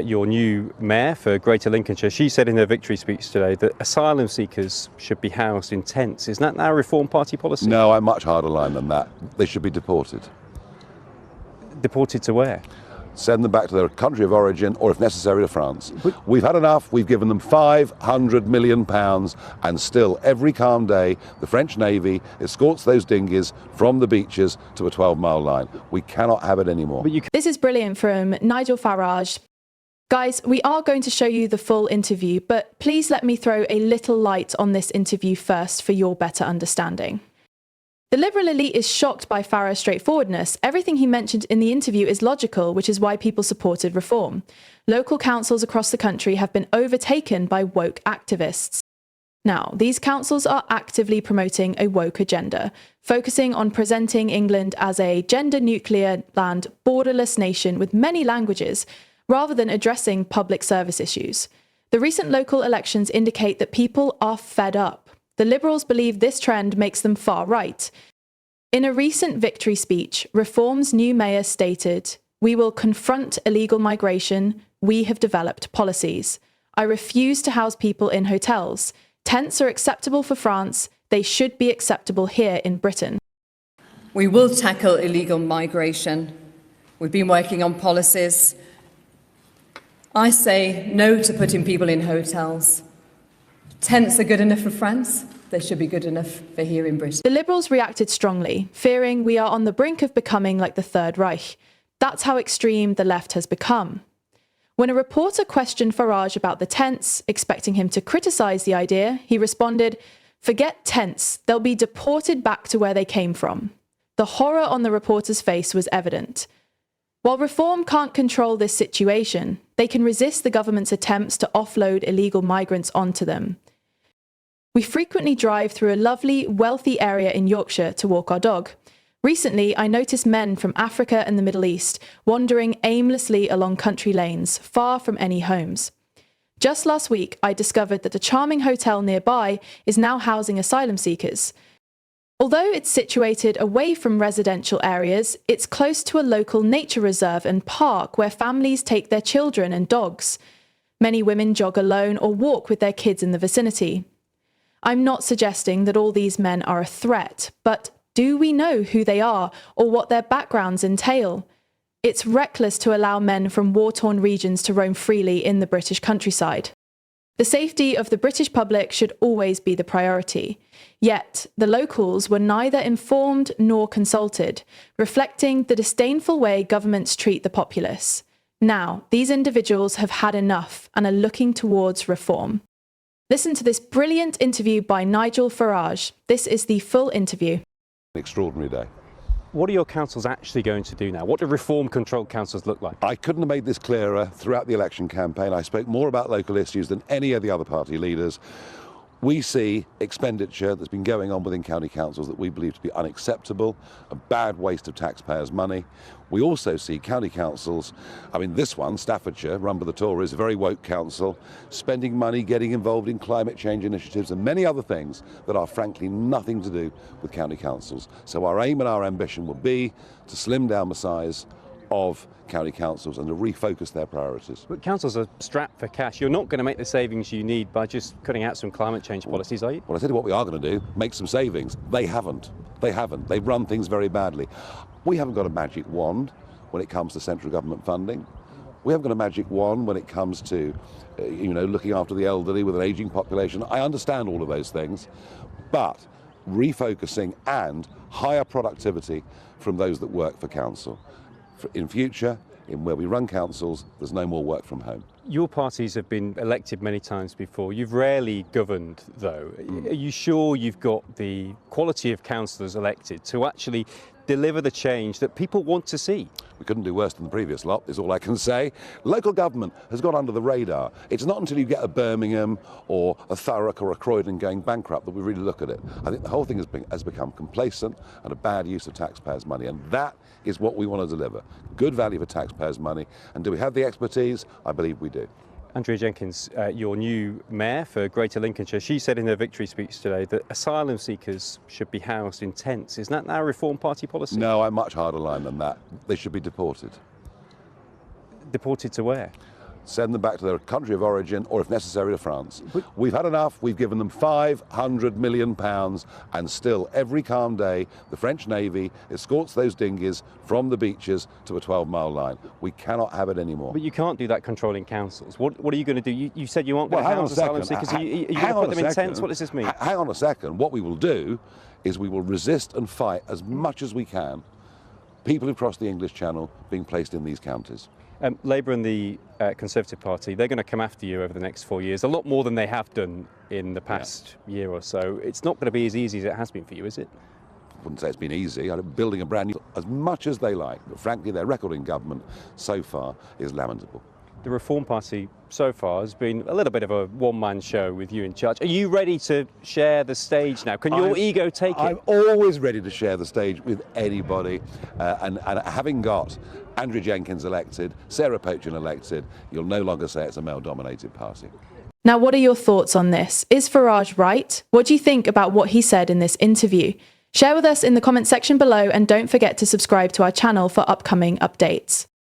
Your new mayor for Greater Lincolnshire, she said in her victory speech today that asylum seekers should be housed in tents. Is that now Reform Party policy? No, I'm much harder line than that. They should be deported. Deported to where? Send them back to their country of origin, or if necessary to France. We've had enough. We've given them £500 million, and still every calm day the French Navy escorts those dinghies from the beaches to a 12-mile line. We cannot have it anymore. This is brilliant from Nigel Farage. Guys, we are going to show you the full interview, but please let me throw a little light on this interview first for your better understanding. The Liberal elite is shocked by Farage's straightforwardness. Everything he mentioned in the interview is logical, which is why people supported reform. Local councils across the country have been overtaken by woke activists. Now, these councils are actively promoting a woke agenda, focusing on presenting England as a gender-nuclear land, borderless nation with many languages, rather than addressing public service issues. The recent local elections indicate that people are fed up. The Liberals believe this trend makes them far right. In a recent victory speech, Reform's new mayor stated, "We will confront illegal migration. We have developed policies. I refuse to house people in hotels. Tents are acceptable for France. They should be acceptable here in Britain." We will tackle illegal migration. We've been working on policies. I say no to putting people in hotels. Tents are good enough for France. They should be good enough for here in Britain. The Liberals reacted strongly, fearing we are on the brink of becoming like the Third Reich. That's how extreme the left has become. When a reporter questioned Farage about the tents, expecting him to criticise the idea, he responded, "Forget tents, they'll be deported back to where they came from." The horror on the reporter's face was evident. While Reform can't control this situation, they can resist the government's attempts to offload illegal migrants onto them. We frequently drive through a lovely, wealthy area in Yorkshire to walk our dog. Recently, I noticed men from Africa and the Middle East wandering aimlessly along country lanes, far from any homes. Just last week, I discovered that a charming hotel nearby is now housing asylum seekers. Although it's situated away from residential areas, it's close to a local nature reserve and park where families take their children and dogs. Many women jog alone or walk with their kids in the vicinity. I'm not suggesting that all these men are a threat, but do we know who they are or what their backgrounds entail? It's reckless to allow men from war-torn regions to roam freely in the British countryside. The safety of the British public should always be the priority. Yet, the locals were neither informed nor consulted, reflecting the disdainful way governments treat the populace. Now, these individuals have had enough and are looking towards reform. Listen to this brilliant interview by Nigel Farage. This is the full interview. Extraordinary day. What are your councils actually going to do now? What do reform-controlled councils look like? I couldn't have made this clearer throughout the election campaign. I spoke more about local issues than any of the other party leaders. We see expenditure that's been going on within county councils that we believe to be unacceptable, a bad waste of taxpayers' money. We also see county councils, this one, Staffordshire, run by the Tories, a very woke council, spending money, getting involved in climate change initiatives and many other things that are frankly nothing to do with county councils. So our aim and our ambition will be to slim down the size of county councils and to refocus their priorities. But councils are strapped for cash. You're not going to make the savings you need by just cutting out some climate change policies, are you? Well, I tell you what we are going to do, make some savings. They haven't. They've run things very badly. We haven't got a magic wand when it comes to central government funding. We haven't got a magic wand when it comes to, looking after the elderly with an ageing population. I understand all of those things, but refocusing and higher productivity from those that work for council. In future, in where we run councils, there's no more work from home. Your parties have been elected many times before. You've rarely governed, though. Are you sure you've got the quality of councillors elected to actually deliver the change that people want to see? We couldn't do worse than the previous lot, is all I can say. Local government has gone under the radar. It's not until you get a Birmingham or a Thurrock or a Croydon going bankrupt that we really look at it. I think the whole thing has become complacent and a bad use of taxpayers' money, and that is what we want to deliver. Good value for taxpayers' money. And do we have the expertise? I believe we do. Andrea Jenkins, your new mayor for Greater Lincolnshire, she said in her victory speech today that asylum seekers should be housed in tents. Is that now Reform Party policy? No, I'm much harder line than that. They should be deported. Deported to where? send them back to their country of origin, or if necessary to France. We've had enough. We've given them £500 million, and still every calm day the French Navy escorts those dinghies from the beaches to a 12-mile line. We cannot have it anymore. But you can't do that controlling councils. What are you going to do? You said you aren't going to house asylum seekers. Are you going to put them in tents? What does this mean? Hang on a second. What we will do is we will resist and fight as much as we can people who cross the English Channel being placed in these counties. Labour and the Conservative Party, they're going to come after you over the next 4 years, a lot more than they have done in the past year or so. It's not going to be as easy as it has been for you, is it? I wouldn't say it's been easy. Building a brand new, as much as they like, but frankly their record in government so far is lamentable. The Reform Party so far has been a little bit of a one-man show with you in charge. Are you ready to share the stage now? Can your ego take it? I'm always ready to share the stage with anybody, and having got Andrew Jenkins elected, Sarah Pochin elected, you'll no longer say it's a male-dominated party. Now, what are your thoughts on this? Is Farage right? What do you think about what he said in this interview? Share with us in the comment section below, and don't forget to subscribe to our channel for upcoming updates.